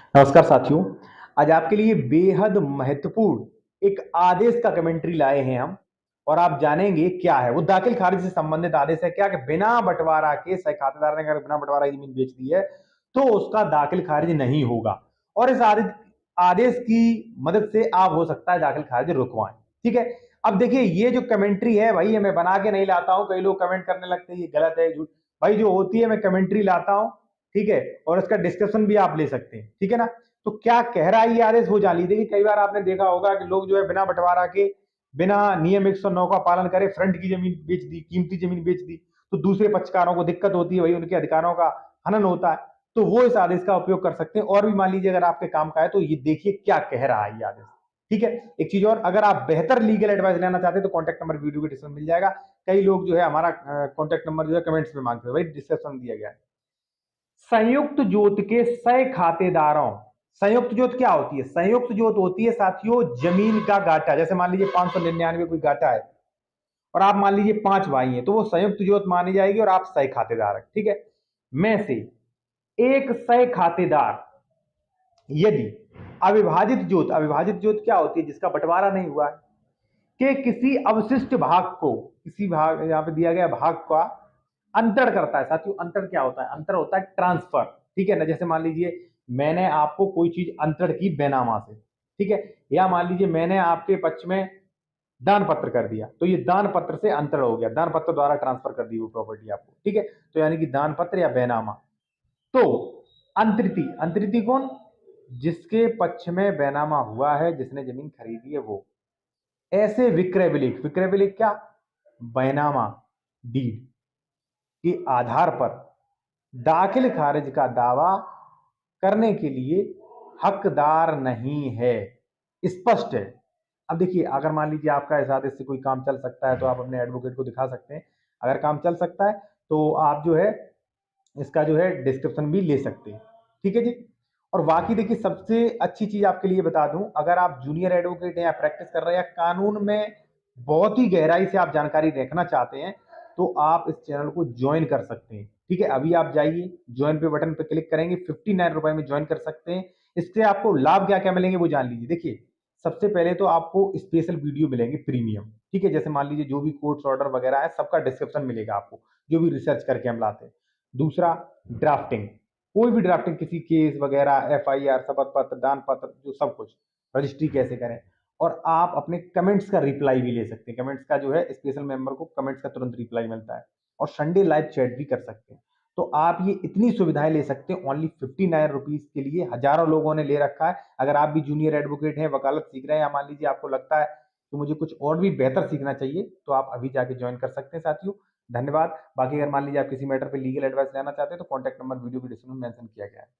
नमस्कार साथियों। आज आपके लिए बेहद महत्वपूर्ण एक आदेश का कमेंट्री लाए हैं हम और आप जानेंगे क्या है वो। दाखिल खारिज से संबंधित आदेश है क्या कि बिना बंटवारा के सह खातेदार ने अगर बिना बंटवारा की जमीन बेच दी है तो उसका दाखिल खारिज नहीं होगा और इस आदेश की मदद से आप हो सकता है दाखिल खारिज रुकवाएं। ठीक है। अब देखिए ये जो कमेंट्री है भाई मैं बना के नहीं लाता हूं, कई लोग कमेंट करने लगते हैं ये गलत है झूठ। भाई जो होती है मैं कमेंट्री लाता हूं, ठीक है, और इसका डिस्कशन भी आप ले सकते हैं, ठीक है ना। तो क्या कह रहा है ये आदेश वो जान लीजिए कि कई बार आपने देखा होगा कि लोग जो है बिना बंटवारा के बिना नियम 109 का पालन करे फ्रंट की जमीन बेच दी, कीमती जमीन बेच दी, तो दूसरे पक्षकारों को दिक्कत होती है, भाई उनके अधिकारों का हनन होता है। तो वो इस आदेश का उपयोग कर सकते हैं और भी मान लीजिए अगर आपके काम का है तो ये देखिए क्या कह रहा है ये आदेश। ठीक है। एक चीज और, अगर आप बेहतर लीगल एडवाइस लेना चाहते हैं तो कॉन्टैक्ट नंबर वीडियो के डिस्क्रिप्शन मिल जाएगा। कई लोग जो है हमारा कॉन्टैक्ट नंबर जो है कमेंट्स में मांगते हैं, भाई डिस्क्रिप्शन दिया गया है। संयुक्त जोत के सह खातेदारों, संयुक्त जोत क्या होती है? संयुक्त जोत होती है साथियों जमीन का गाटा। जैसे मान लीजिए 599 कोई गाटा है और आप मान लीजिए 5 भाई हैं तो वो संयुक्त जोत मानी जाएगी और आप सह खातेदार हैं। ठीक है। में से एक सह खातेदार यदि अविभाजित जोत, अविभाजित जोत क्या होती है? जिसका बंटवारा नहीं हुआ है, के किसी अवशिष्ट भाग को, किसी भाग यहां पे दिया गया भाग का अंतर करता है। साथियों अंतर क्या होता है? अंतर होता है ट्रांसफर। ठीक है ना। जैसे मान लीजिए मैंने आपको कोई चीज अंतर की बेनामा से, ठीक है, या मान लीजिए मैंने आपके पक्ष में दान पत्र कर दिया तो ये दान पत्र से अंतर हो गया, दान पत्र द्वारा ट्रांसफर कर दी वो प्रॉपर्टी आपको। ठीक है। तो यानी कि दान पत्र या बेनामा। तो अंतरिति, अंतरिति कौन? जिसके पक्ष में बेनामा हुआ है, जिसने जमीन खरीदी है वो। ऐसे विक्रय विलेख, विक्रय विलेख क्या? बैनामा डीड के आधार पर दाखिल खारिज का दावा करने के लिए हकदार नहीं है। स्पष्ट है। अब देखिए अगर मान लीजिए आपका इस आदेश से कोई काम चल सकता है तो आप अपने एडवोकेट को दिखा सकते हैं। अगर काम चल सकता है तो आप जो है इसका जो है डिस्क्रिप्शन भी ले सकते हैं। ठीक है जी। और बाकी देखिए सबसे अच्छी चीज आपके लिए बता दूं, अगर आप जूनियर एडवोकेट हैं या प्रैक्टिस कर रहे हैं या कानून में बहुत ही गहराई से आप जानकारी रखना चाहते हैं तो आप इस चैनल को ज्वाइन कर सकते हैं। ठीक है। अभी आप जाइए ज्वाइन पे बटन पे क्लिक करेंगे, 59 रुपए में ज्वाइन कर सकते हैं। इससे आपको लाभ क्या क्या मिलेंगे वो जान लीजिए। देखिए सबसे पहले तो आपको स्पेशल वीडियो मिलेंगे प्रीमियम। ठीक है। जैसे मान लीजिए जो भी कोर्ट्स ऑर्डर वगैरह है सबका डिस्क्रिप्शन मिलेगा आपको, जो भी रिसर्च करके हम लाते हैं। दूसरा ड्राफ्टिंग, कोई भी ड्राफ्टिंग, किसी केस वगैरह, एफआईआर, शपथ पत्र, दान पत्र, जो सब कुछ, रजिस्ट्री कैसे करें। और आप अपने कमेंट्स का रिप्लाई भी ले सकते हैं। कमेंट्स का जो है स्पेशल मेंबर को कमेंट्स का तुरंत रिप्लाई मिलता है और संडे लाइव चैट भी कर सकते हैं। तो आप ये इतनी सुविधाएं ले सकते हैं ओनली 59 रुपीज के लिए। हजारों लोगों ने ले रखा है। अगर आप भी जूनियर एडवोकेट हैं, वकालत सीख रहे हैं, या मान लीजिए आपको लगता है कि मुझे कुछ और भी बेहतर सीखना चाहिए तो आप अभी जाके ज्वाइन कर सकते हैं साथियों। धन्यवाद। बाकी अगर मान लीजिए आप किसी मैटर पे लीगल एडवाइस लेना चाहते हैं तो कॉन्टैक्ट नंबर वीडियो की डिस्क्रिप्शन में मेंशन किया गया है।